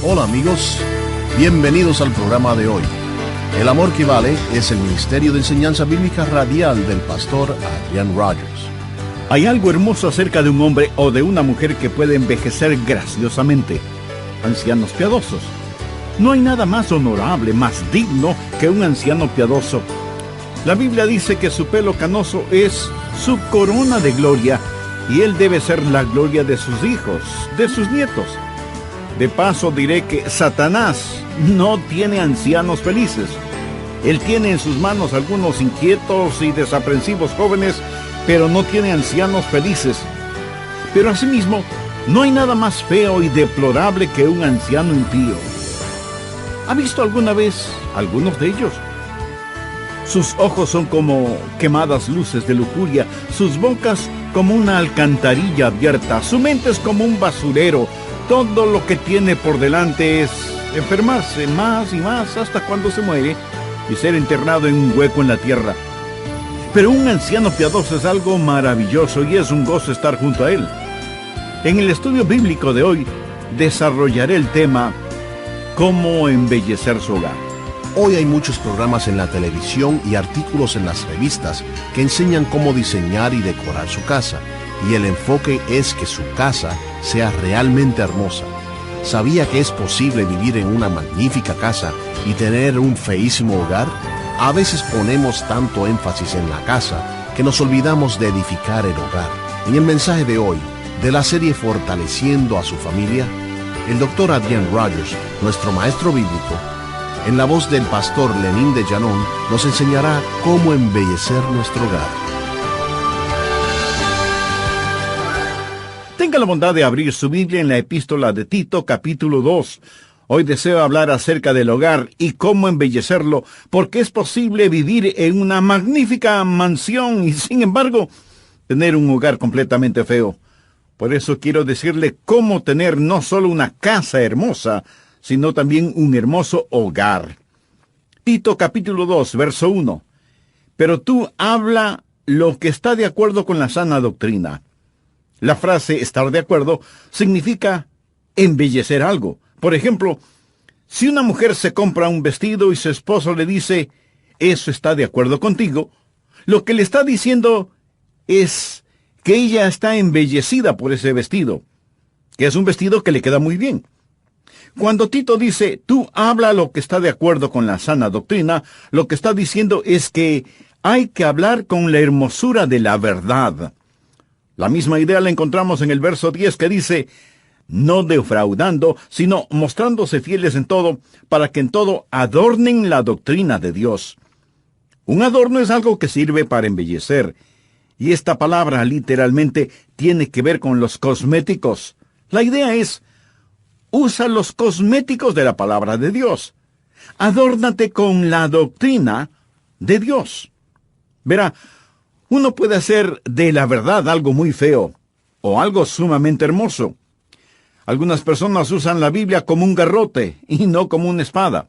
Hola amigos, bienvenidos al programa de hoy. El amor que vale es el Ministerio de Enseñanza Bíblica Radial del pastor Adrian Rogers. Hay algo hermoso acerca de un hombre o de una mujer que puede envejecer graciosamente. Ancianos piadosos. No hay nada más honorable, más digno que un anciano piadoso. La Biblia dice que su pelo canoso es su corona de gloria y él debe ser la gloria de sus hijos, de sus nietos. De paso diré que Satanás no tiene ancianos felices. Él tiene en sus manos algunos inquietos y desaprensivos jóvenes, pero no tiene ancianos felices. Pero asimismo, no hay nada más feo y deplorable que un anciano impío. ¿Ha visto alguna vez algunos de ellos? Sus ojos son como quemadas luces de lujuria, sus bocas como una alcantarilla abierta, su mente es como un basurero. Todo lo que tiene por delante es enfermarse más y más hasta cuando se muere y ser internado en un hueco en la tierra. Pero un anciano piadoso es algo maravilloso y es un gozo estar junto a él. En el estudio bíblico de hoy desarrollaré el tema ¿Cómo embellecer su hogar? Hoy hay muchos programas en la televisión y artículos en las revistas que enseñan cómo diseñar y decorar su casa. Y el enfoque es que su casa sea realmente hermosa. ¿Sabía que es posible vivir en una magnífica casa y tener un feísimo hogar? A veces ponemos tanto énfasis en la casa que nos olvidamos de edificar el hogar. En el mensaje de hoy, de la serie Fortaleciendo a su familia, el Dr. Adrian Rogers, nuestro maestro bíblico, en la voz del pastor Lenín de Llanón, nos enseñará cómo embellecer nuestro hogar. Tenga la bondad de abrir su Biblia en la epístola de Tito, capítulo 2. Hoy deseo hablar acerca del hogar y cómo embellecerlo, porque es posible vivir en una magnífica mansión y, sin embargo, tener un hogar completamente feo. Por eso quiero decirle cómo tener no solo una casa hermosa, sino también un hermoso hogar. Tito, capítulo 2, verso 1. Pero tú habla lo que está de acuerdo con la sana doctrina. La frase estar de acuerdo significa embellecer algo. Por ejemplo, si una mujer se compra un vestido y su esposo le dice, eso está de acuerdo contigo, lo que le está diciendo es que ella está embellecida por ese vestido, que es un vestido que le queda muy bien. Cuando Tito dice, tú habla lo que está de acuerdo con la sana doctrina, lo que está diciendo es que hay que hablar con la hermosura de la verdad. La misma idea la encontramos en el verso 10 que dice, no defraudando, sino mostrándose fieles en todo, para que en todo adornen la doctrina de Dios. Un adorno es algo que sirve para embellecer, y esta palabra literalmente tiene que ver con los cosméticos. La idea es, usa los cosméticos de la palabra de Dios. Adórnate con la doctrina de Dios. Verá, uno puede hacer de la verdad algo muy feo o algo sumamente hermoso. Algunas personas usan la Biblia como un garrote y no como una espada.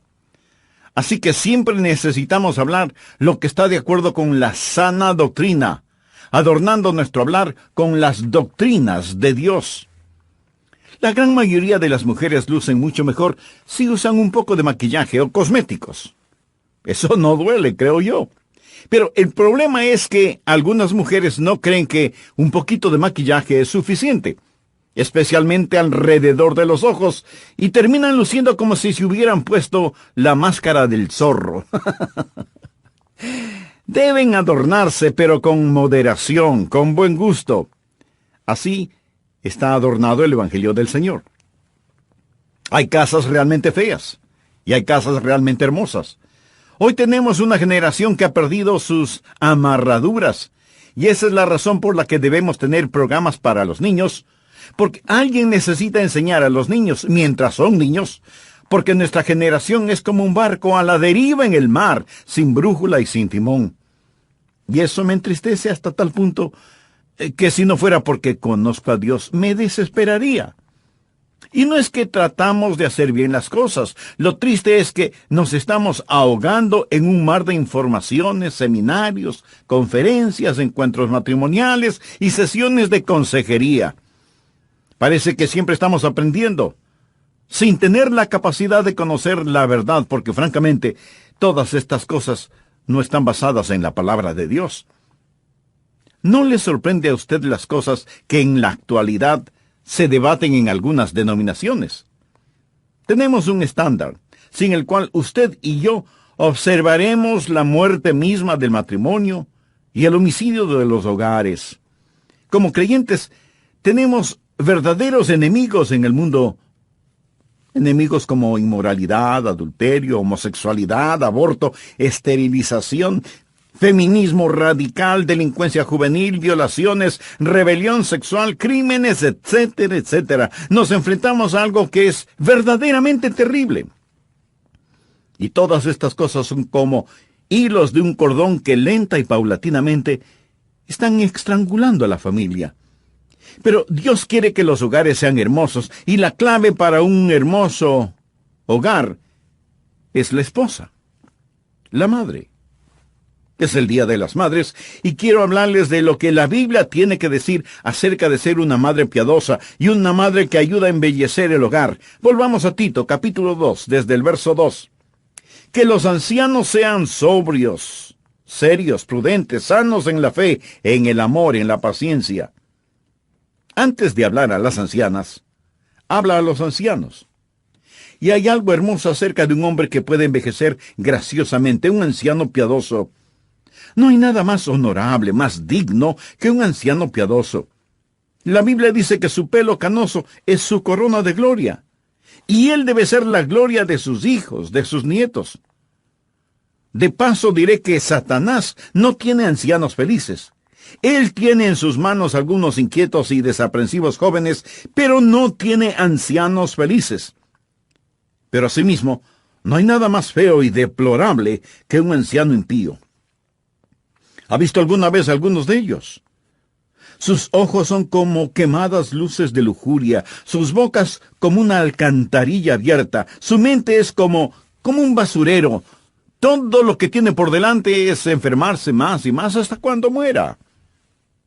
Así que siempre necesitamos hablar lo que está de acuerdo con la sana doctrina, adornando nuestro hablar con las doctrinas de Dios. La gran mayoría de las mujeres lucen mucho mejor si usan un poco de maquillaje o cosméticos. Eso no duele, creo yo. Pero el problema es que algunas mujeres no creen que un poquito de maquillaje es suficiente, especialmente alrededor de los ojos, y terminan luciendo como si se hubieran puesto la máscara del zorro. Deben adornarse, pero con moderación, con buen gusto. Así está adornado el Evangelio del Señor. Hay casas realmente feas, y hay casas realmente hermosas. Hoy tenemos una generación que ha perdido sus amarraduras, y esa es la razón por la que debemos tener programas para los niños, porque alguien necesita enseñar a los niños mientras son niños, porque nuestra generación es como un barco a la deriva en el mar, sin brújula y sin timón. Y eso me entristece hasta tal punto que si no fuera porque conozco a Dios, me desesperaría. Y no es que tratamos de hacer bien las cosas. Lo triste es que nos estamos ahogando en un mar de informaciones, seminarios, conferencias, encuentros matrimoniales y sesiones de consejería. Parece que siempre estamos aprendiendo, sin tener la capacidad de conocer la verdad, porque francamente, todas estas cosas no están basadas en la palabra de Dios. ¿No le sorprende a usted las cosas que en la actualidad se debaten en algunas denominaciones? Tenemos un estándar, sin el cual usted y yo observaremos la muerte misma del matrimonio y el homicidio de los hogares. Como creyentes, tenemos verdaderos enemigos en el mundo. Enemigos como inmoralidad, adulterio, homosexualidad, aborto, esterilización, feminismo radical, delincuencia juvenil, violaciones, rebelión sexual, crímenes, etcétera, etcétera. Nos enfrentamos a algo que es verdaderamente terrible. Y todas estas cosas son como hilos de un cordón que lenta y paulatinamente están estrangulando a la familia. Pero Dios quiere que los hogares sean hermosos, y la clave para un hermoso hogar es la esposa, la madre. Es el Día de las Madres, y quiero hablarles de lo que la Biblia tiene que decir acerca de ser una madre piadosa y una madre que ayuda a embellecer el hogar. Volvamos a Tito, capítulo 2, desde el verso 2. Que los ancianos sean sobrios, serios, prudentes, sanos en la fe, en el amor, en la paciencia. Antes de hablar a las ancianas, habla a los ancianos. Y hay algo hermoso acerca de un hombre que puede envejecer graciosamente, un anciano piadoso. No hay nada más honorable, más digno que un anciano piadoso. La Biblia dice que su pelo canoso es su corona de gloria, y él debe ser la gloria de sus hijos, de sus nietos. De paso diré que Satanás no tiene ancianos felices. Él tiene en sus manos algunos inquietos y desaprensivos jóvenes, pero no tiene ancianos felices. Pero asimismo, no hay nada más feo y deplorable que un anciano impío. ¿Ha visto alguna vez algunos de ellos? Sus ojos son como quemadas luces de lujuria, sus bocas como una alcantarilla abierta, su mente es como un basurero. Todo lo que tiene por delante es enfermarse más y más hasta cuando muera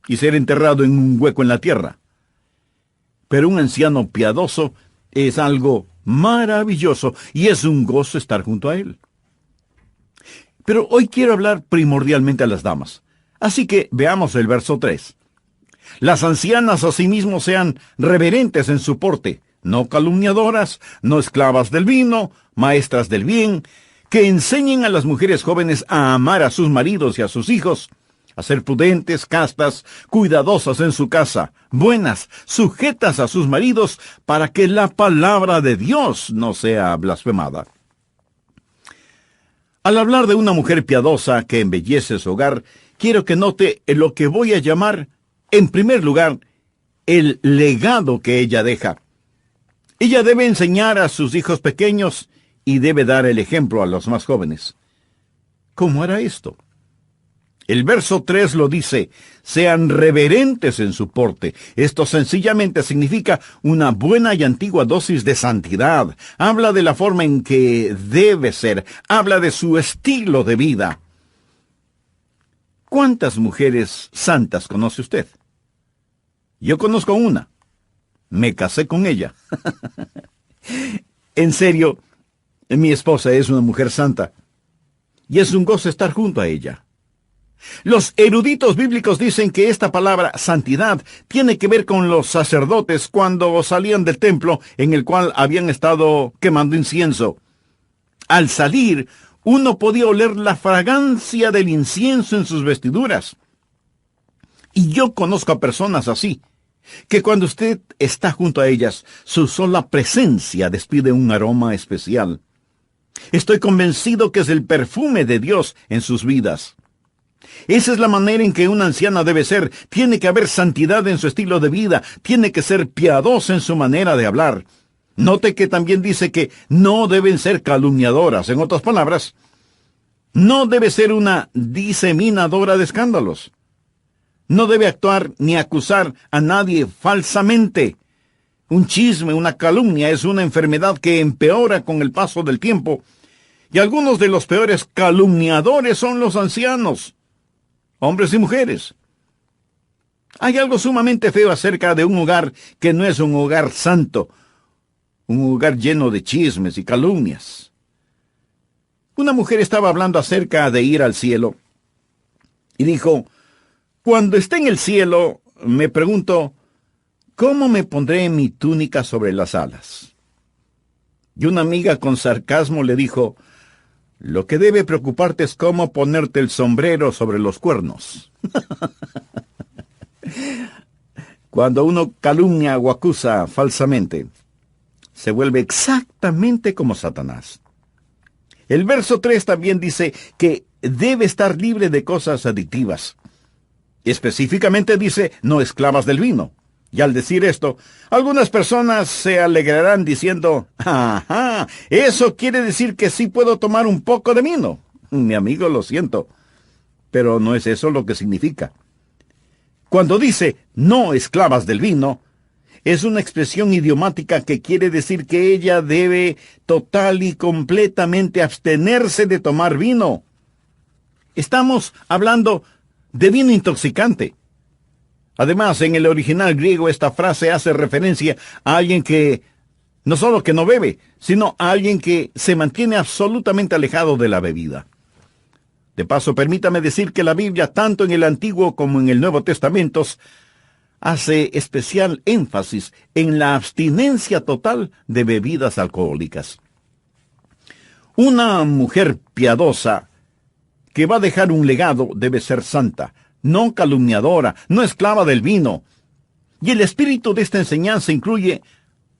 y ser enterrado en un hueco en la tierra. Pero un anciano piadoso es algo maravilloso y es un gozo estar junto a él. Pero hoy quiero hablar primordialmente a las damas. Así que veamos el verso 3. Las ancianas asimismo sean reverentes en su porte, no calumniadoras, no esclavas del vino, maestras del bien, que enseñen a las mujeres jóvenes a amar a sus maridos y a sus hijos, a ser prudentes, castas, cuidadosas en su casa, buenas, sujetas a sus maridos, para que la palabra de Dios no sea blasfemada. Al hablar de una mujer piadosa que embellece su hogar, quiero que note lo que voy a llamar, en primer lugar, el legado que ella deja. Ella debe enseñar a sus hijos pequeños y debe dar el ejemplo a los más jóvenes. ¿Cómo hará esto? El verso 3 lo dice, sean reverentes en su porte. Esto sencillamente significa una buena y antigua dosis de santidad. Habla de la forma en que debe ser. Habla de su estilo de vida. ¿Cuántas mujeres santas conoce usted? Yo conozco una. Me casé con ella. En serio, mi esposa es una mujer santa. Y es un gozo estar junto a ella. Los eruditos bíblicos dicen que esta palabra santidad tiene que ver con los sacerdotes cuando salían del templo en el cual habían estado quemando incienso. Al salir, uno podía oler la fragancia del incienso en sus vestiduras. Y yo conozco a personas así, que cuando usted está junto a ellas, su sola presencia despide un aroma especial. Estoy convencido que es el perfume de Dios en sus vidas. Esa es la manera en que una anciana debe ser. Tiene que haber santidad en su estilo de vida. Tiene que ser piadosa en su manera de hablar. Note que también dice que no deben ser calumniadoras. En otras palabras, no debe ser una diseminadora de escándalos. No debe actuar ni acusar a nadie falsamente. Un chisme, una calumnia es una enfermedad que empeora con el paso del tiempo. Y algunos de los peores calumniadores son los ancianos, hombres y mujeres. Hay algo sumamente feo acerca de un hogar que no es un hogar santo. un hogar lleno de chismes y calumnias. Una mujer estaba hablando acerca de ir al cielo y dijo: cuando esté en el cielo, me pregunto, ¿cómo me pondré mi túnica sobre las alas? Y una amiga con sarcasmo le dijo: lo que debe preocuparte es cómo ponerte el sombrero sobre los cuernos. Cuando uno calumnia o acusa falsamente, se vuelve exactamente como Satanás. El verso 3 también dice que debe estar libre de cosas adictivas. Específicamente dice, no esclavas del vino. Y al decir esto, algunas personas se alegrarán diciendo: ajá, eso quiere decir que sí puedo tomar un poco de vino. Mi amigo, lo siento, pero no es eso lo que significa. Cuando dice, no esclavas del vino, es una expresión idiomática que quiere decir que ella debe total y completamente abstenerse de tomar vino. Estamos hablando de vino intoxicante. Además, en el original griego esta frase hace referencia a alguien que no solo que no bebe, sino a alguien que se mantiene absolutamente alejado de la bebida. De paso, permítame decir que la Biblia, tanto en el Antiguo como en el Nuevo Testamento, hace especial énfasis en la abstinencia total de bebidas alcohólicas. Una mujer piadosa que va a dejar un legado debe ser santa, no calumniadora, no esclava del vino. Y el espíritu de esta enseñanza incluye,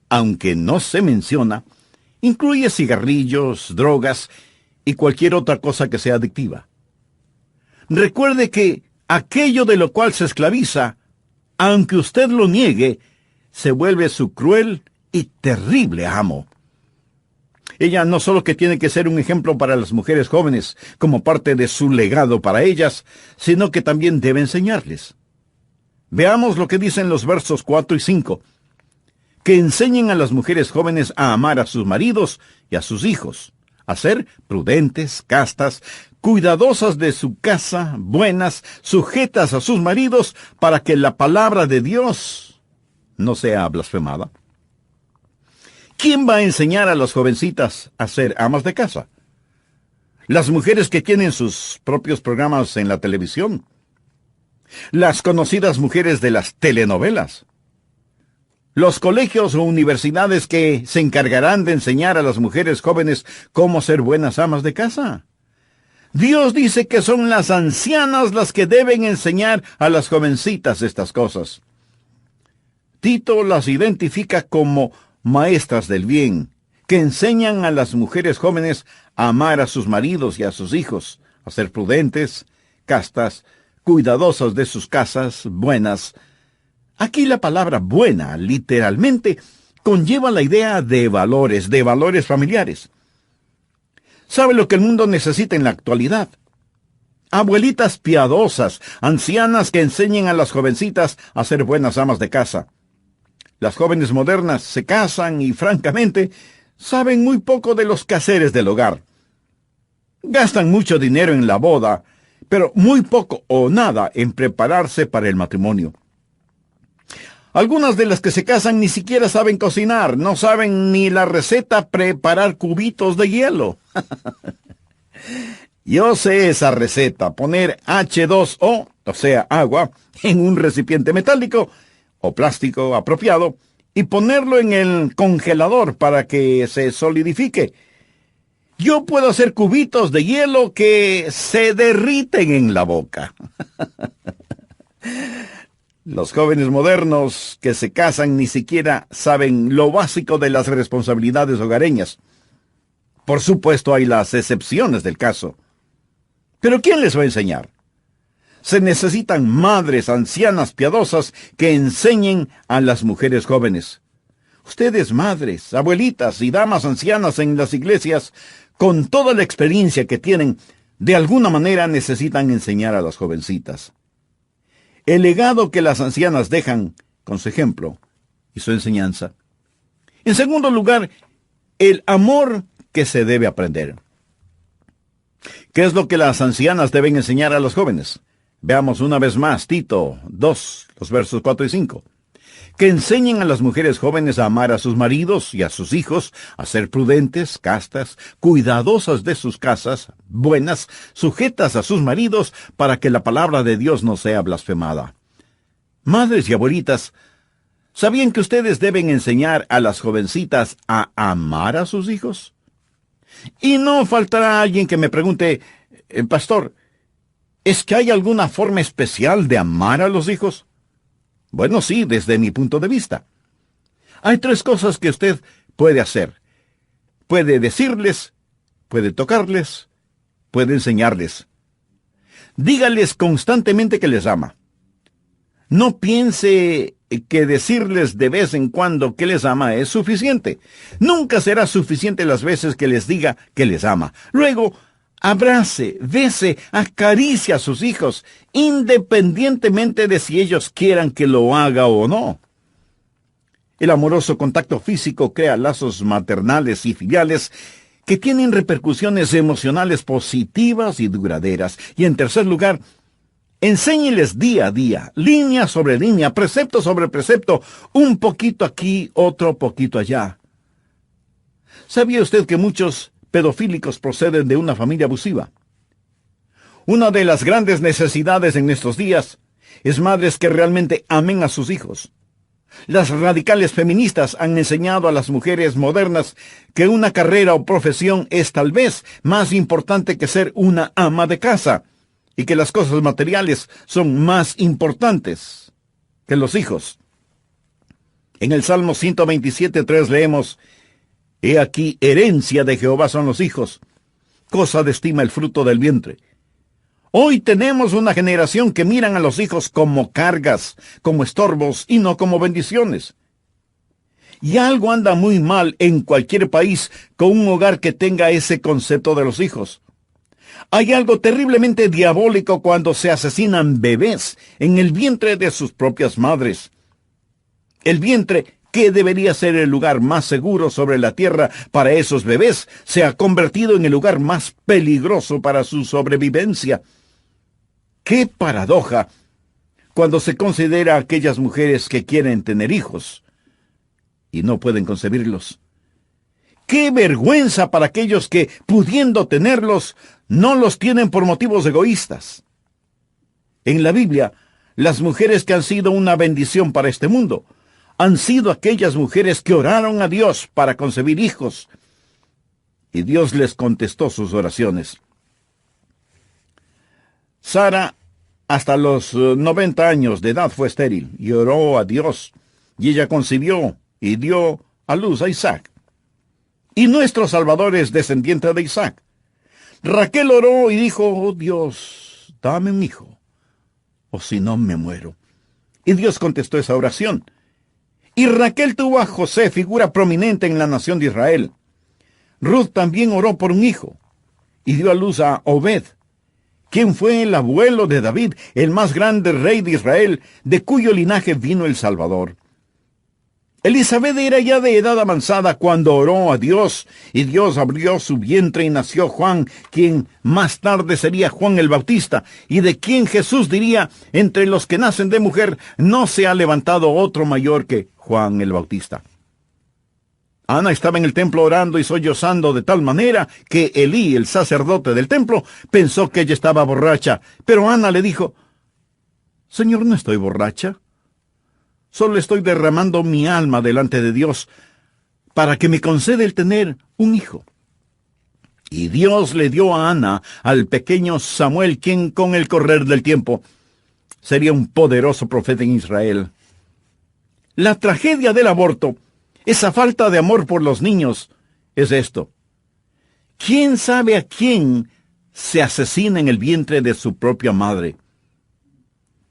aunque no se menciona, incluye cigarrillos, drogas y cualquier otra cosa que sea adictiva. Recuerde que aquello de lo cual se esclaviza, aunque usted lo niegue, se vuelve su cruel y terrible amo. Ella no solo que tiene que ser un ejemplo para las mujeres jóvenes, como parte de su legado para ellas, sino que también debe enseñarles. Veamos lo que dicen los versos 4 y 5. Que enseñen a las mujeres jóvenes a amar a sus maridos y a sus hijos, a ser prudentes, castas, cuidadosas de su casa, buenas, sujetas a sus maridos, para que la palabra de Dios no sea blasfemada. ¿Quién va a enseñar a las jovencitas a ser amas de casa? Las mujeres que tienen sus propios programas en la televisión. Las conocidas mujeres de las telenovelas. Los colegios o universidades que se encargarán de enseñar a las mujeres jóvenes cómo ser buenas amas de casa. Dios dice que son las ancianas las que deben enseñar a las jovencitas estas cosas. Tito las identifica como maestras del bien, que enseñan a las mujeres jóvenes a amar a sus maridos y a sus hijos, a ser prudentes, castas, cuidadosas de sus casas, buenas. Aquí la palabra buena, literalmente, conlleva la idea de valores familiares. ¿Sabe lo que el mundo necesita en la actualidad? Abuelitas piadosas, ancianas que enseñen a las jovencitas a ser buenas amas de casa. Las jóvenes modernas se casan y, francamente, saben muy poco de los quehaceres del hogar. Gastan mucho dinero en la boda, pero muy poco o nada en prepararse para el matrimonio. Algunas de las que se casan ni siquiera saben cocinar, no saben ni la receta preparar cubitos de hielo. Yo sé esa receta, poner H2O, o sea, agua, en un recipiente metálico o plástico apropiado y ponerlo en el congelador para que se solidifique. Yo puedo hacer cubitos de hielo que se derriten en la boca. Los jóvenes modernos que se casan ni siquiera saben lo básico de las responsabilidades hogareñas. Por supuesto, hay las excepciones del caso. ¿Pero quién les va a enseñar? Se necesitan madres ancianas piadosas que enseñen a las mujeres jóvenes. Ustedes, madres, abuelitas y damas ancianas en las iglesias, con toda la experiencia que tienen, de alguna manera necesitan enseñar a las jovencitas. El legado que las ancianas dejan con su ejemplo y su enseñanza. En segundo lugar, el amor que se debe aprender. ¿Qué es lo que las ancianas deben enseñar a los jóvenes? Veamos una vez más Tito 2, los versos 4 y 5. que enseñen a las mujeres jóvenes a amar a sus maridos y a sus hijos, a ser prudentes, castas, cuidadosas de sus casas, buenas, sujetas a sus maridos, para que la palabra de Dios no sea blasfemada. Madres y abuelitas, ¿sabían que ustedes deben enseñar a las jovencitas a amar a sus hijos? Y no faltará alguien que me pregunte, pastor, ¿es que hay alguna forma especial de amar a los hijos? Bueno, sí, desde mi punto de vista. Hay 3 cosas que usted puede hacer. Puede decirles, puede tocarles, puede enseñarles. Dígales constantemente que les ama. No piense que decirles de vez en cuando que les ama es suficiente. Nunca será suficiente las veces que les diga que les ama. Luego, abrace, bese, acaricie a sus hijos, independientemente de si ellos quieran que lo haga o no. El amoroso contacto físico crea lazos maternales y filiales que tienen repercusiones emocionales positivas y duraderas. Y en tercer lugar, enséñeles día a día, línea sobre línea, precepto sobre precepto, un poquito aquí, otro poquito allá. ¿Sabía usted que muchos pedofílicos proceden de una familia abusiva? Una de las grandes necesidades en estos días es madres que realmente amen a sus hijos. Las radicales feministas han enseñado a las mujeres modernas que una carrera o profesión es tal vez más importante que ser una ama de casa, y que las cosas materiales son más importantes que los hijos. En el Salmo 127:3 leemos: He aquí, herencia de Jehová son los hijos, cosa de estima el fruto del vientre. Hoy tenemos una generación que miran a los hijos como cargas, como estorbos y no como bendiciones. Y algo anda muy mal en cualquier país con un hogar que tenga ese concepto de los hijos. Hay algo terriblemente diabólico cuando se asesinan bebés en el vientre de sus propias madres. El vientre, que debería ser el lugar más seguro sobre la tierra para esos bebés, se ha convertido en el lugar más peligroso para su sobrevivencia. ¡Qué paradoja cuando se considera a aquellas mujeres que quieren tener hijos y no pueden concebirlos! ¡Qué vergüenza para aquellos que, pudiendo tenerlos, no los tienen por motivos egoístas! En la Biblia, las mujeres que han sido una bendición para este mundo han sido aquellas mujeres que oraron a Dios para concebir hijos, y Dios les contestó sus oraciones. Sara, hasta los 90 años de edad, fue estéril y oró a Dios, y ella concibió y dio a luz a Isaac. Y nuestro Salvador es descendiente de Isaac. Raquel oró y dijo: oh Dios, dame un hijo, o si no me muero. Y Dios contestó esa oración. Y Raquel tuvo a José, figura prominente en la nación de Israel. Ruth también oró por un hijo, y dio a luz a Obed, quien fue el abuelo de David, el más grande rey de Israel, de cuyo linaje vino el Salvador. Elizabeth era ya de edad avanzada cuando oró a Dios, y Dios abrió su vientre y nació Juan, quien más tarde sería Juan el Bautista, y de quien Jesús diría: entre los que nacen de mujer no se ha levantado otro mayor que Juan el Bautista. Ana estaba en el templo orando y sollozando de tal manera que Elí, el sacerdote del templo, pensó que ella estaba borracha. Pero Ana le dijo: Señor, no estoy borracha. Solo estoy derramando mi alma delante de Dios para que me conceda el tener un hijo. Y Dios le dio a Ana al pequeño Samuel, quien con el correr del tiempo sería un poderoso profeta en Israel. La tragedia del aborto, esa falta de amor por los niños, es esto. ¿Quién sabe a quién se asesina en el vientre de su propia madre?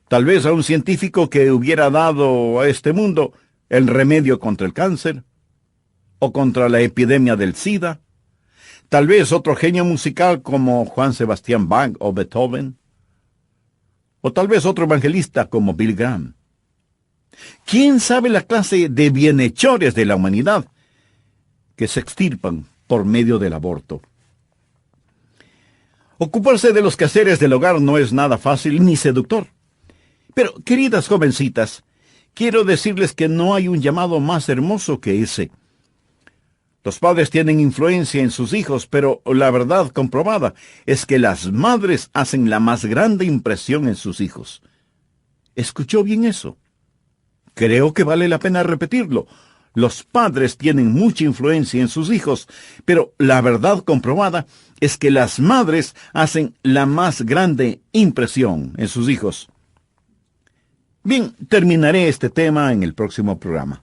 Tal vez a un científico que hubiera dado a este mundo el remedio contra el cáncer, o contra la epidemia del SIDA. Tal vez otro genio musical como Juan Sebastián Bach o Beethoven. O tal vez otro evangelista como Billy Graham. ¿Quién sabe la clase de bienhechores de la humanidad que se extirpan por medio del aborto? Ocuparse de los quehaceres del hogar no es nada fácil ni seductor. Pero, queridas jovencitas, quiero decirles que no hay un llamado más hermoso que ese. Los padres tienen influencia en sus hijos, pero la verdad comprobada es que las madres hacen la más grande impresión en sus hijos. ¿Escuchó bien eso? Creo que vale la pena repetirlo. Los padres tienen mucha influencia en sus hijos, pero la verdad comprobada es que las madres hacen la más grande impresión en sus hijos. Bien, terminaré este tema en el próximo programa.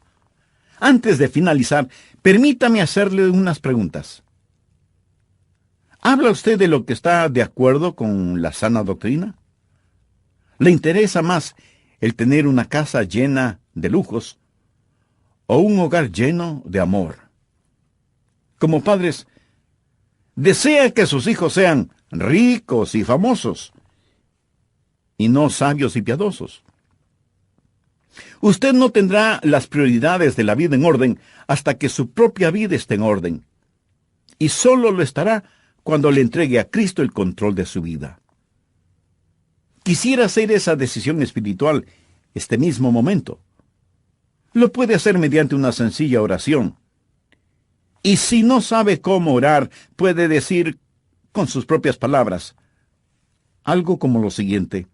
Antes de finalizar, permítame hacerle unas preguntas. ¿Habla usted de lo que está de acuerdo con la sana doctrina? ¿Le interesa más el tener una casa llena de lujos o un hogar lleno de amor? Como padres, desea que sus hijos sean ricos y famosos, y no sabios y piadosos. Usted no tendrá las prioridades de la vida en orden hasta que su propia vida esté en orden, y solo lo estará cuando le entregue a Cristo el control de su vida. Quisiera hacer esa decisión espiritual este mismo momento. Lo puede hacer mediante una sencilla oración. Y si no sabe cómo orar, puede decir con sus propias palabras algo como lo siguiente: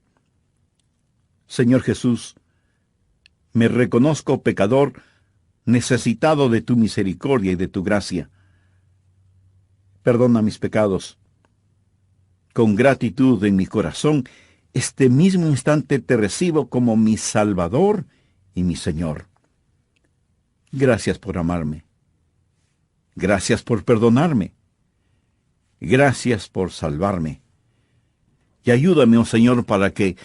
Señor Jesús, me reconozco pecador, necesitado de tu misericordia y de tu gracia. Perdona mis pecados. Con gratitud en mi corazón, este mismo instante te recibo como mi Salvador y mi Señor. Gracias por amarme. Gracias por perdonarme. Gracias por salvarme. Y ayúdame, oh Señor, para que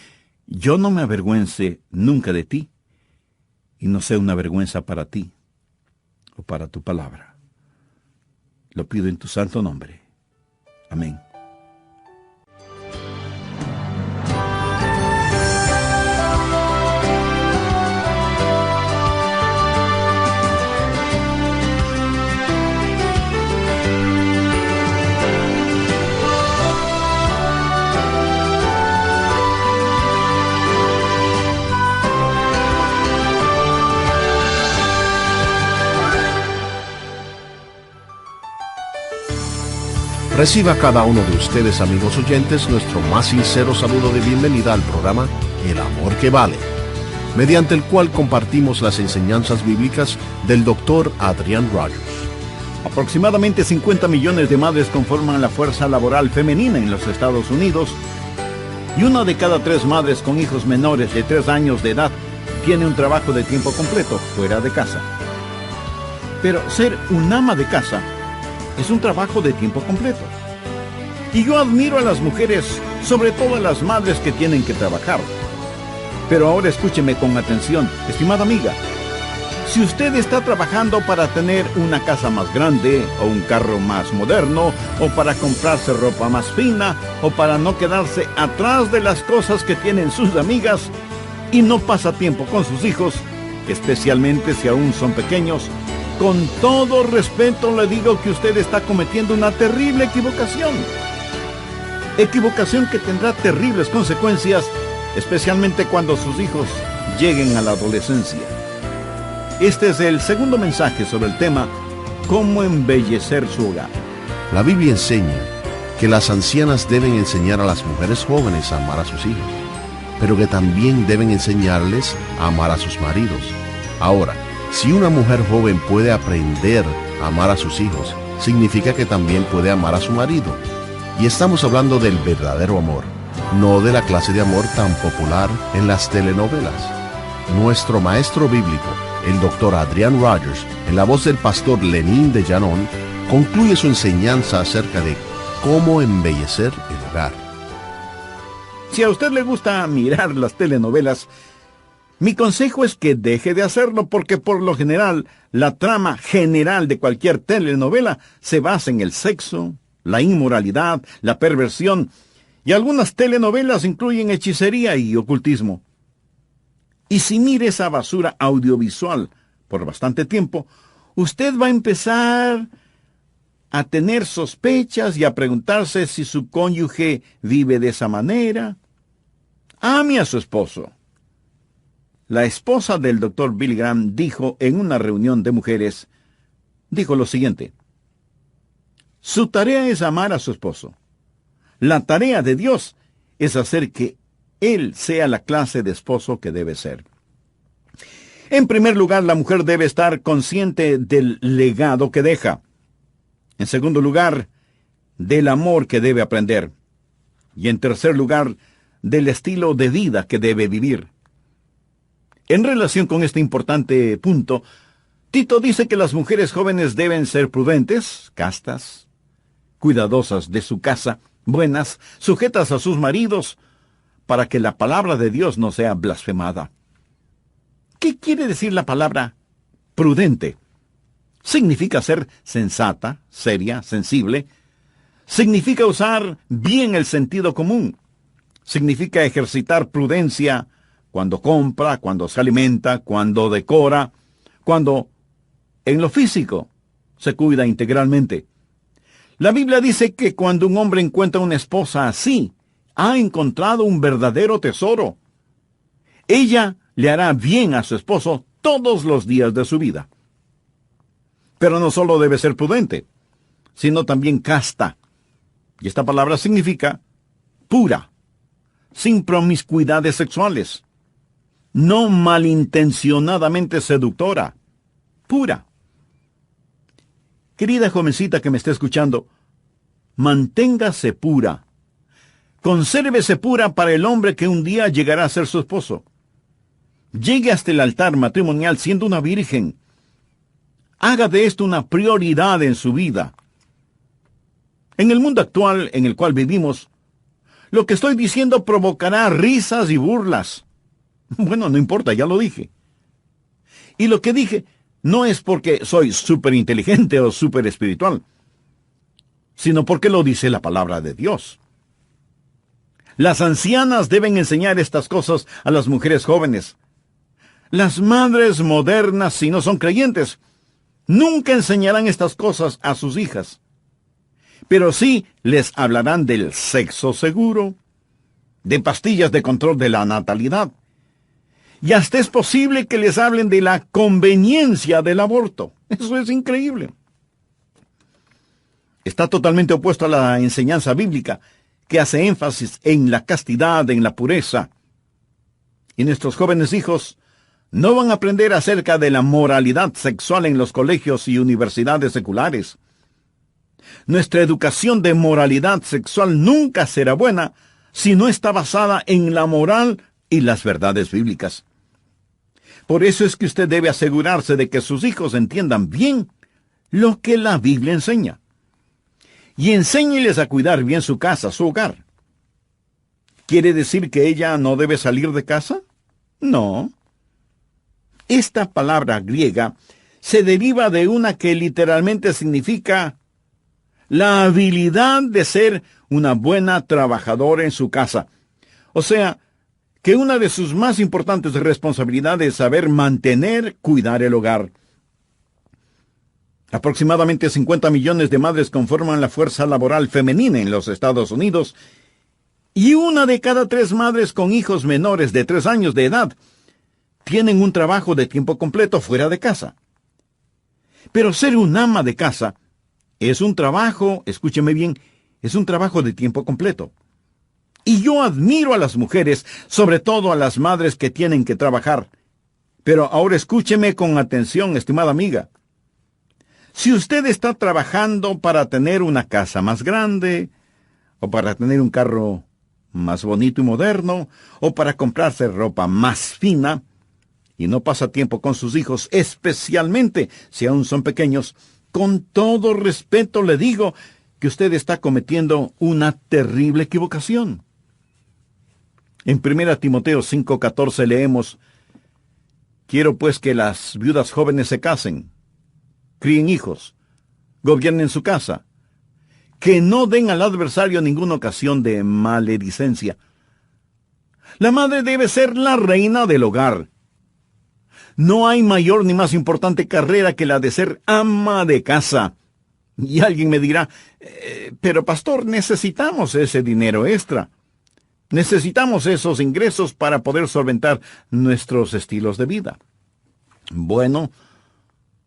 yo no me avergüence nunca de ti, y no sea una vergüenza para ti o para tu palabra. Lo pido en tu santo nombre. Amén. Reciba cada uno de ustedes, amigos oyentes, nuestro más sincero saludo de bienvenida al programa El Amor que Vale, mediante el cual compartimos las enseñanzas bíblicas del Dr. Adrian Rogers. Aproximadamente 50 millones de madres conforman la fuerza laboral femenina en los Estados Unidos, y 1 de cada 3 madres con hijos menores de 3 años de edad tiene un trabajo de tiempo completo fuera de casa. Pero ser un ama de casa es un trabajo de tiempo completo. Y yo admiro a las mujeres, sobre todo a las madres que tienen que trabajar. Pero ahora escúcheme con atención, estimada amiga. Si usted está trabajando para tener una casa más grande, o un carro más moderno, o para comprarse ropa más fina, o para no quedarse atrás de las cosas que tienen sus amigas, y no pasa tiempo con sus hijos, especialmente si aún son pequeños, con todo respeto le digo que usted está cometiendo una terrible equivocación. Equivocación que tendrá terribles consecuencias, especialmente cuando sus hijos lleguen a la adolescencia. Este es el segundo mensaje sobre el tema cómo embellecer su hogar. La Biblia enseña que las ancianas deben enseñar a las mujeres jóvenes a amar a sus hijos, pero que también deben enseñarles a amar a sus maridos. Ahora, si una mujer joven puede aprender a amar a sus hijos, significa que también puede amar a su marido. Y estamos hablando del verdadero amor, no de la clase de amor tan popular en las telenovelas. Nuestro maestro bíblico, el Dr. Adrian Rogers, en la voz del pastor Lenín de Llanón, concluye su enseñanza acerca de cómo embellecer el hogar. Si a usted le gusta mirar las telenovelas, mi consejo es que deje de hacerlo, porque por lo general, la trama general de cualquier telenovela se basa en el sexo, la inmoralidad, la perversión, y algunas telenovelas incluyen hechicería y ocultismo. Y si mire esa basura audiovisual por bastante tiempo, usted va a empezar a tener sospechas y a preguntarse si su cónyuge vive de esa manera. Ame a su esposo. La esposa del doctor Billy Graham dijo en una reunión de mujeres, dijo lo siguiente: su tarea es amar a su esposo. La tarea de Dios es hacer que él sea la clase de esposo que debe ser. En primer lugar, la mujer debe estar consciente del legado que deja. En segundo lugar, del amor que debe aprender. Y en tercer lugar, del estilo de vida que debe vivir. En relación con este importante punto, Tito dice que las mujeres jóvenes deben ser prudentes, castas, cuidadosas de su casa, buenas, sujetas a sus maridos, para que la palabra de Dios no sea blasfemada. ¿Qué quiere decir la palabra prudente? Significa ser sensata, seria, sensible. Significa usar bien el sentido común. Significa ejercitar prudencia cuando compra, cuando se alimenta, cuando decora, cuando en lo físico se cuida integralmente. La Biblia dice que cuando un hombre encuentra una esposa así, ha encontrado un verdadero tesoro. Ella le hará bien a su esposo todos los días de su vida. Pero no solo debe ser prudente, sino también casta. Y esta palabra significa pura, sin promiscuidades sexuales, no malintencionadamente seductora, pura. Querida jovencita que me está escuchando, manténgase pura. Consérvese pura para el hombre que un día llegará a ser su esposo. Llegue hasta el altar matrimonial siendo una virgen. Haga de esto una prioridad en su vida. En el mundo actual en el cual vivimos, lo que estoy diciendo provocará risas y burlas. Bueno, no importa, ya lo dije. Y lo que dije no es porque soy súper inteligente o súper espiritual, sino porque lo dice la palabra de Dios. Las ancianas deben enseñar estas cosas a las mujeres jóvenes. Las madres modernas, si no son creyentes, nunca enseñarán estas cosas a sus hijas. Pero sí les hablarán del sexo seguro, de pastillas de control de la natalidad. Y hasta es posible que les hablen de la conveniencia del aborto. Eso es increíble. Está totalmente opuesto a la enseñanza bíblica, que hace énfasis en la castidad, en la pureza. Y nuestros jóvenes hijos no van a aprender acerca de la moralidad sexual en los colegios y universidades seculares. Nuestra educación de moralidad sexual nunca será buena si no está basada en la moral y las verdades bíblicas. Por eso es que usted debe asegurarse de que sus hijos entiendan bien lo que la Biblia enseña. Y enséñeles a cuidar bien su casa, su hogar. ¿Quiere decir que ella no debe salir de casa? No. Esta palabra griega se deriva de una que literalmente significa la habilidad de ser una buena trabajadora en su casa. O sea, que una de sus más importantes responsabilidades es saber mantener, cuidar el hogar. Aproximadamente 50 millones de madres conforman la fuerza laboral femenina en los Estados Unidos, y 1 de cada 3 madres con hijos menores de 3 años de edad tienen un trabajo de tiempo completo fuera de casa. Pero ser un ama de casa es un trabajo, escúcheme bien, es un trabajo de tiempo completo. Y yo admiro a las mujeres, sobre todo a las madres que tienen que trabajar. Pero ahora escúcheme con atención, estimada amiga. Si usted está trabajando para tener una casa más grande, o para tener un carro más bonito y moderno, o para comprarse ropa más fina, y no pasa tiempo con sus hijos, especialmente si aún son pequeños, con todo respeto le digo que usted está cometiendo una terrible equivocación. En 1 Timoteo 5:14 leemos: quiero pues que las viudas jóvenes se casen, críen hijos, gobiernen su casa, que no den al adversario ninguna ocasión de maledicencia. La madre debe ser la reina del hogar. No hay mayor ni más importante carrera que la de ser ama de casa. Y alguien me dirá, pero pastor, necesitamos ese dinero extra. Necesitamos esos ingresos para poder solventar nuestros estilos de vida. Bueno,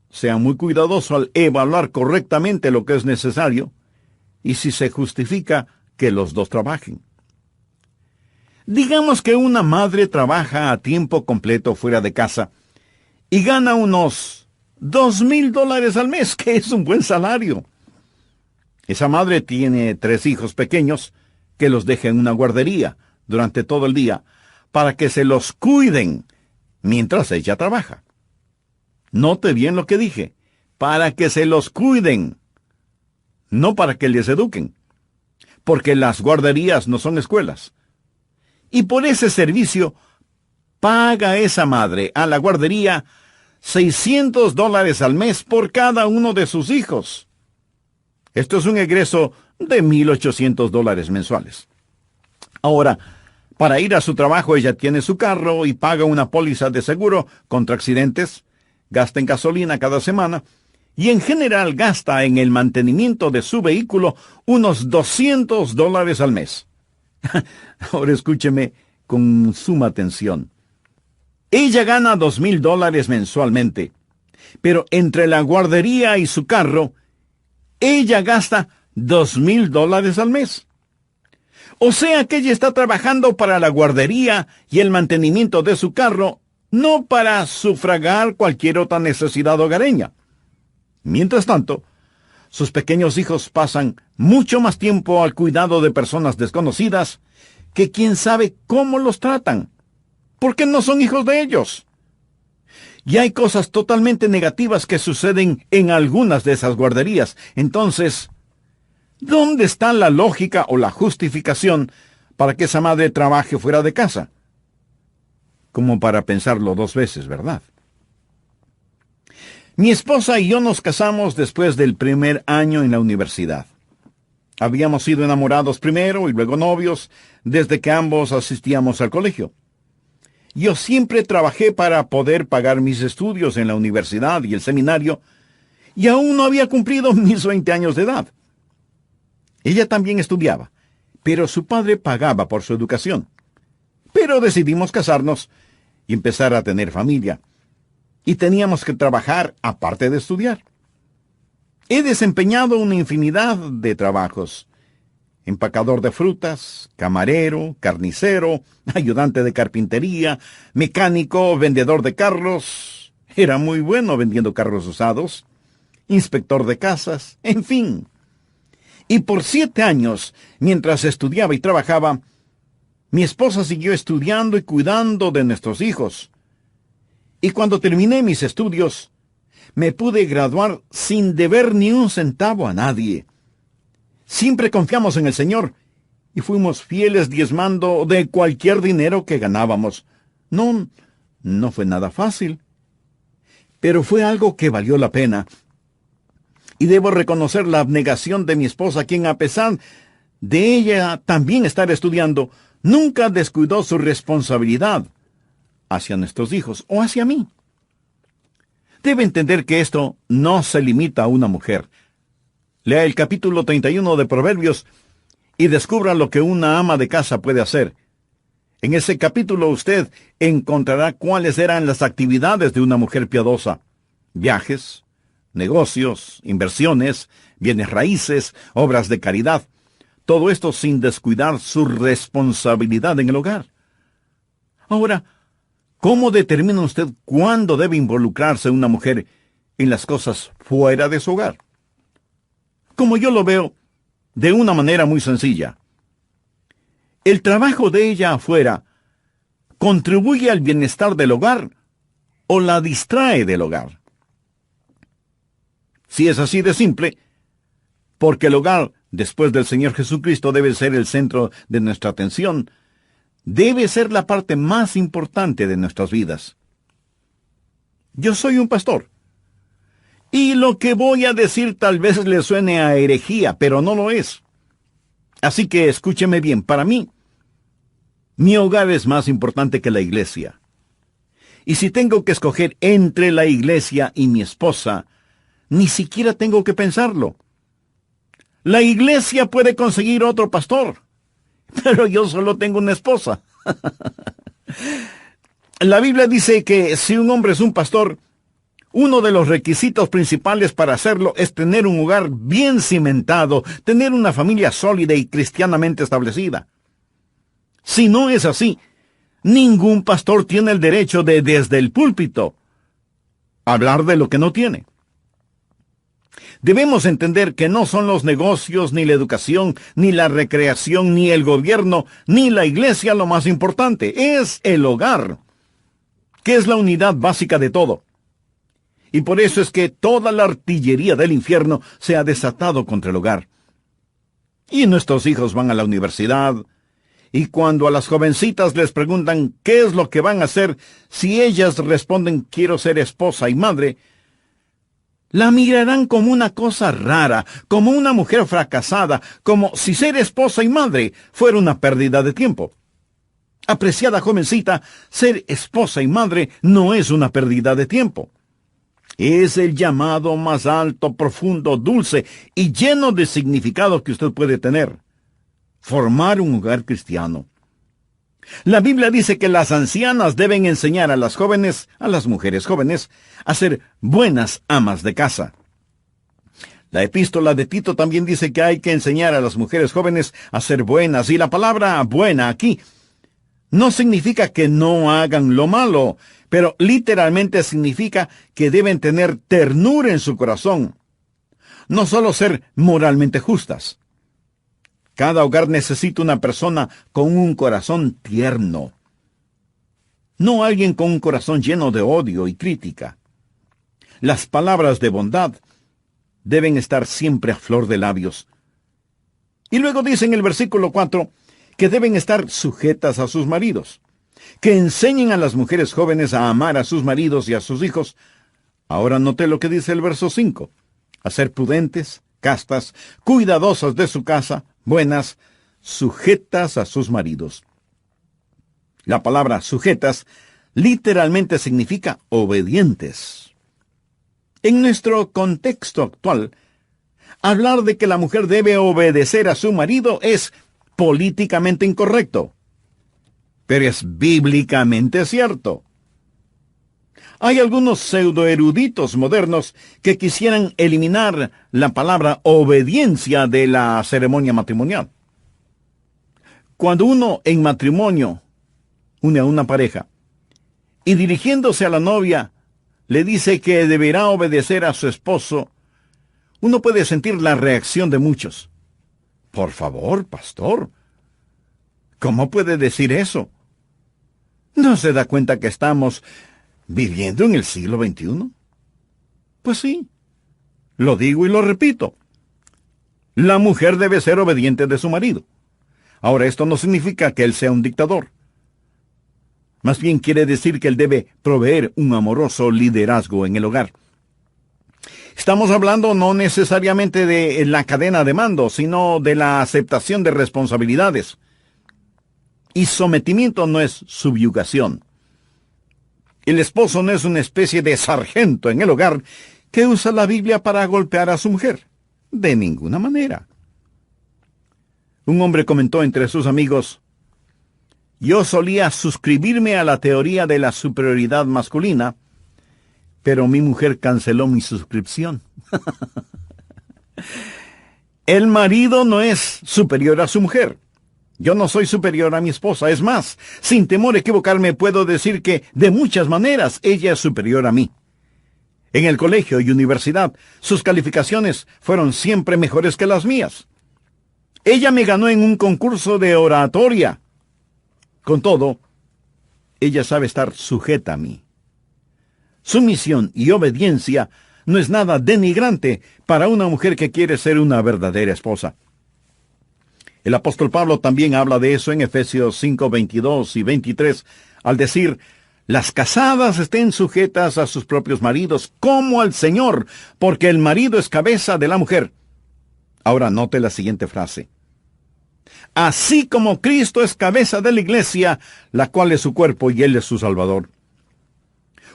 sea muy cuidadoso al evaluar correctamente lo que es necesario y si se justifica que los dos trabajen. Digamos que una madre trabaja a tiempo completo fuera de casa y gana unos $2,000 al mes, que es un buen salario. Esa madre tiene 3 hijos pequeños que los deja en una guardería durante todo el día para que se los cuiden mientras ella trabaja. Note bien lo que dije, para que se los cuiden, no para que les eduquen, porque las guarderías no son escuelas. Y por ese servicio paga esa madre a la guardería $600 al mes por cada uno de sus hijos. Esto es un egreso de $1,800 mensuales. Ahora, para ir a su trabajo ella tiene su carro y paga una póliza de seguro contra accidentes, gasta en gasolina cada semana y en general gasta en el mantenimiento de su vehículo unos $200 al mes. Ahora escúcheme con suma atención. Ella gana $2,000 mensualmente, pero entre la guardería y su carro, ella gasta $2,000 al mes. O sea que ella está trabajando para la guardería y el mantenimiento de su carro, no para sufragar cualquier otra necesidad hogareña. Mientras tanto, sus pequeños hijos pasan mucho más tiempo al cuidado de personas desconocidas que quién sabe cómo los tratan, porque no son hijos de ellos. Y hay cosas totalmente negativas que suceden en algunas de esas guarderías. Entonces, ¿dónde está la lógica o la justificación para que esa madre trabaje fuera de casa? Como para pensarlo 2 veces, ¿verdad? Mi esposa y yo nos casamos después del primer año en la universidad. Habíamos sido enamorados primero y luego novios desde que ambos asistíamos al colegio. Yo siempre trabajé para poder pagar mis estudios en la universidad y el seminario, y aún no había cumplido mis 20 años de edad. Ella también estudiaba, pero su padre pagaba por su educación. Pero decidimos casarnos y empezar a tener familia. Y teníamos que trabajar aparte de estudiar. He desempeñado una infinidad de trabajos. Empacador de frutas, camarero, carnicero, ayudante de carpintería, mecánico, vendedor de carros. Era muy bueno vendiendo carros usados. Inspector de casas, en fin. Y por 7 años, mientras estudiaba y trabajaba, mi esposa siguió estudiando y cuidando de nuestros hijos. Y cuando terminé mis estudios, me pude graduar sin deber ni un centavo a nadie. Siempre confiamos en el Señor y fuimos fieles diezmando de cualquier dinero que ganábamos. No fue nada fácil, pero fue algo que valió la pena. Y debo reconocer la abnegación de mi esposa, quien a pesar de ella también estar estudiando, nunca descuidó su responsabilidad hacia nuestros hijos o hacia mí. Debe entender que esto no se limita a una mujer. Lea el capítulo 31 de Proverbios y descubra lo que una ama de casa puede hacer. En ese capítulo usted encontrará cuáles eran las actividades de una mujer piadosa: viajes, negocios, inversiones, bienes raíces, obras de caridad. Todo esto sin descuidar su responsabilidad en el hogar. Ahora, ¿cómo determina usted cuándo debe involucrarse una mujer en las cosas fuera de su hogar? Como yo lo veo, de una manera muy sencilla. ¿El trabajo de ella afuera contribuye al bienestar del hogar o la distrae del hogar? Si es así de simple, porque el hogar, después del Señor Jesucristo, debe ser el centro de nuestra atención, debe ser la parte más importante de nuestras vidas. Yo soy un pastor, y lo que voy a decir tal vez le suene a herejía, pero no lo es. Así que escúcheme bien, para mí, mi hogar es más importante que la iglesia. Y si tengo que escoger entre la iglesia y mi esposa, ni siquiera tengo que pensarlo. La iglesia puede conseguir otro pastor. Pero yo solo tengo una esposa. La Biblia dice que si un hombre es un pastor, uno de los requisitos principales para hacerlo es tener un hogar bien cimentado, tener una familia sólida y cristianamente establecida. Si no es así, ningún pastor tiene el derecho de, desde el púlpito, hablar de lo que no tiene. Debemos entender que no son los negocios, ni la educación, ni la recreación, ni el gobierno, ni la iglesia lo más importante. Es el hogar, que es la unidad básica de todo. Y por eso es que toda la artillería del infierno se ha desatado contra el hogar. Y nuestros hijos van a la universidad, y cuando a las jovencitas les preguntan qué es lo que van a hacer, si ellas responden quiero ser esposa y madre, la mirarán como una cosa rara, como una mujer fracasada, como si ser esposa y madre fuera una pérdida de tiempo. Apreciada jovencita, ser esposa y madre no es una pérdida de tiempo. Es el llamado más alto, profundo, dulce y lleno de significado que usted puede tener. Formar un hogar cristiano. La Biblia dice que las ancianas deben enseñar a las jóvenes, a las mujeres jóvenes, a ser buenas amas de casa. La epístola de Tito también dice que hay que enseñar a las mujeres jóvenes a ser buenas, y la palabra buena aquí no significa que no hagan lo malo, pero literalmente significa que deben tener ternura en su corazón, no solo ser moralmente justas. Cada hogar necesita una persona con un corazón tierno, no alguien con un corazón lleno de odio y crítica. Las palabras de bondad deben estar siempre a flor de labios. Y luego dice en el versículo 4 que deben estar sujetas a sus maridos, que enseñen a las mujeres jóvenes a amar a sus maridos y a sus hijos. Ahora note lo que dice el verso 5, a ser prudentes, castas, cuidadosas de su casa, buenas, sujetas a sus maridos. La palabra sujetas literalmente significa obedientes. En nuestro contexto actual, hablar de que la mujer debe obedecer a su marido es políticamente incorrecto, pero es bíblicamente cierto. Hay algunos pseudoeruditos modernos que quisieran eliminar la palabra obediencia de la ceremonia matrimonial. Cuando uno en matrimonio une a una pareja y dirigiéndose a la novia le dice que deberá obedecer a su esposo, uno puede sentir la reacción de muchos. Por favor, pastor, ¿cómo puede decir eso? ¿No se da cuenta que estamos viviendo en el siglo XXI? Pues sí, lo digo y lo repito. La mujer debe ser obediente de su marido. Ahora, esto no significa que él sea un dictador. Más bien quiere decir que él debe proveer un amoroso liderazgo en el hogar. Estamos hablando no necesariamente de la cadena de mando, sino de la aceptación de responsabilidades. Y sometimiento no es subyugación. El esposo no es una especie de sargento en el hogar que usa la Biblia para golpear a su mujer. De ninguna manera. Un hombre comentó entre sus amigos: yo solía suscribirme a la teoría de la superioridad masculina, pero mi mujer canceló mi suscripción. El marido no es superior a su mujer. Yo no soy superior a mi esposa. Es más, sin temor a equivocarme, puedo decir que de muchas maneras ella es superior a mí. En el colegio y universidad, sus calificaciones fueron siempre mejores que las mías. Ella me ganó en un concurso de oratoria. Con todo, ella sabe estar sujeta a mí. Sumisión y obediencia no es nada denigrante para una mujer que quiere ser una verdadera esposa. El apóstol Pablo también habla de eso en Efesios 5, 22 y 23, al decir: las casadas estén sujetas a sus propios maridos, como al Señor, porque el marido es cabeza de la mujer. Ahora note la siguiente frase: así como Cristo es cabeza de la iglesia, la cual es su cuerpo y Él es su Salvador.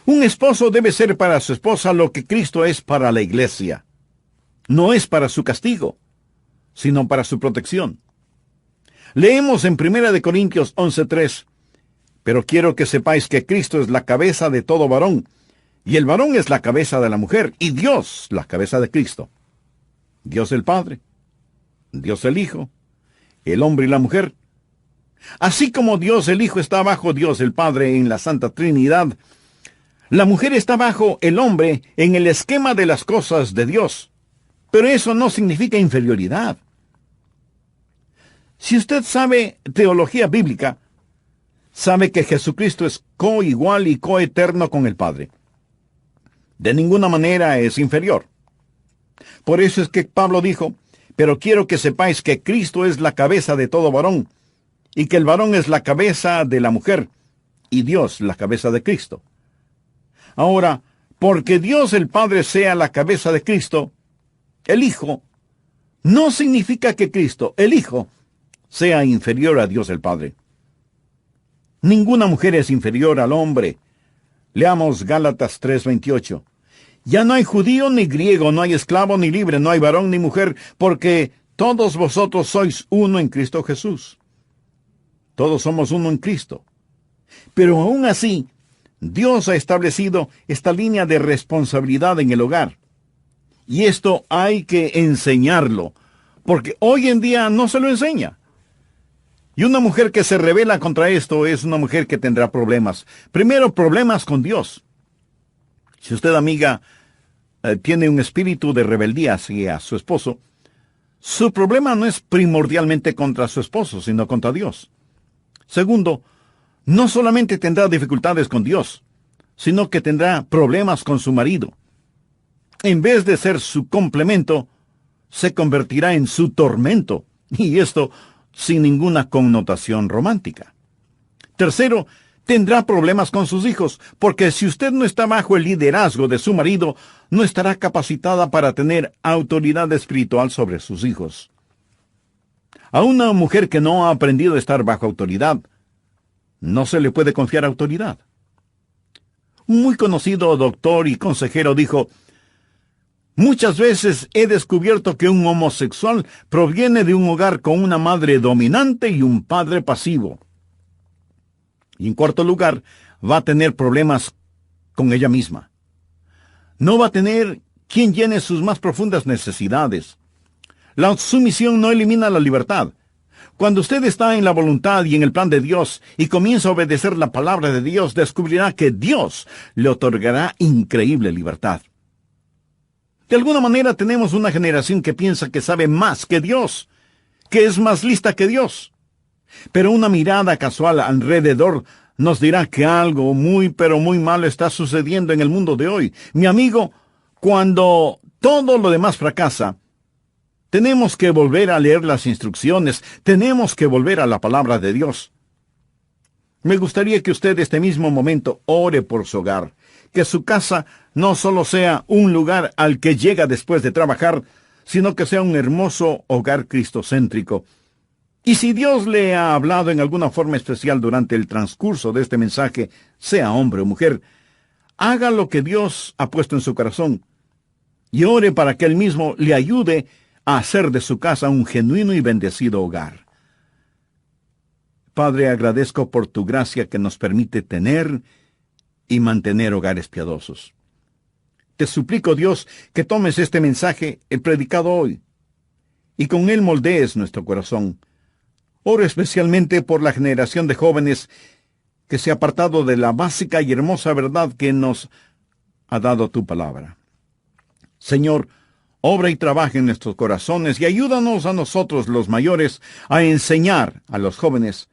Un esposo debe ser para su esposa lo que Cristo es para la iglesia. No es para su castigo, sino para su protección. Leemos en 1 Corintios 11:3, pero quiero que sepáis que Cristo es la cabeza de todo varón, y el varón es la cabeza de la mujer, y Dios la cabeza de Cristo. Dios el Padre, Dios el Hijo, el hombre y la mujer. Así como Dios el Hijo está bajo Dios el Padre en la Santa Trinidad, la mujer está bajo el hombre en el esquema de las cosas de Dios. Pero eso no significa inferioridad. Si usted sabe teología bíblica, sabe que Jesucristo es coigual y coeterno con el Padre. De ninguna manera es inferior. Por eso es que Pablo dijo, pero quiero que sepáis que Cristo es la cabeza de todo varón, y que el varón es la cabeza de la mujer, y Dios la cabeza de Cristo. Ahora, porque Dios el Padre sea la cabeza de Cristo, el Hijo, no significa que Cristo, el Hijo, sea inferior a Dios el Padre. Ninguna mujer es inferior al hombre. Leamos Gálatas 3:28. Ya no hay judío ni griego, no hay esclavo ni libre, no hay varón ni mujer, porque todos vosotros sois uno en Cristo Jesús. Todos somos uno en Cristo. Pero aún así, Dios ha establecido esta línea de responsabilidad en el hogar. Y esto hay que enseñarlo, porque hoy en día no se lo enseña. Y una mujer que se rebela contra esto es una mujer que tendrá problemas. Primero, problemas con Dios. Si usted, amiga, tiene un espíritu de rebeldía hacia su esposo, su problema no es primordialmente contra su esposo, sino contra Dios. Segundo, no solamente tendrá dificultades con Dios, sino que tendrá problemas con su marido. En vez de ser su complemento, se convertirá en su tormento, y esto sin ninguna connotación romántica. Tercero, tendrá problemas con sus hijos, porque si usted no está bajo el liderazgo de su marido, no estará capacitada para tener autoridad espiritual sobre sus hijos. A una mujer que no ha aprendido a estar bajo autoridad, no se le puede confiar autoridad. Un muy conocido doctor y consejero dijo, muchas veces he descubierto que un homosexual proviene de un hogar con una madre dominante y un padre pasivo. Y en cuarto lugar, va a tener problemas con ella misma. No va a tener quien llene sus más profundas necesidades. La sumisión no elimina la libertad. Cuando usted está en la voluntad y en el plan de Dios y comienza a obedecer la palabra de Dios, descubrirá que Dios le otorgará increíble libertad. De alguna manera tenemos una generación que piensa que sabe más que Dios, que es más lista que Dios. Pero una mirada casual alrededor nos dirá que algo muy pero muy malo está sucediendo en el mundo de hoy. Mi amigo, cuando todo lo demás fracasa, tenemos que volver a leer las instrucciones, tenemos que volver a la palabra de Dios. Me gustaría que usted este mismo momento ore por su hogar, que su casa no solo sea un lugar al que llega después de trabajar, sino que sea un hermoso hogar cristocéntrico. Y si Dios le ha hablado en alguna forma especial durante el transcurso de este mensaje, sea hombre o mujer, haga lo que Dios ha puesto en su corazón y ore para que Él mismo le ayude a hacer de su casa un genuino y bendecido hogar. Padre, agradezco por tu gracia que nos permite tener y mantener hogares piadosos. Te suplico, Dios, que tomes este mensaje, el predicado hoy, y con él moldees nuestro corazón. Oro especialmente por la generación de jóvenes que se ha apartado de la básica y hermosa verdad que nos ha dado tu palabra. Señor, obra y trabaja en nuestros corazones y ayúdanos a nosotros, los mayores, a enseñar a los jóvenes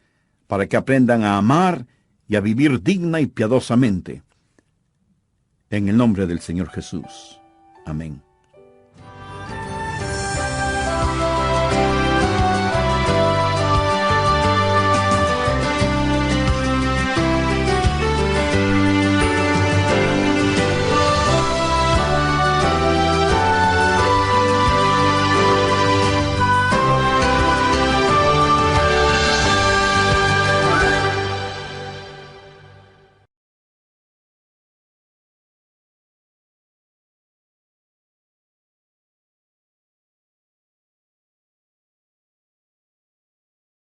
para que aprendan a amar y a vivir digna y piadosamente. En el nombre del Señor Jesús. Amén.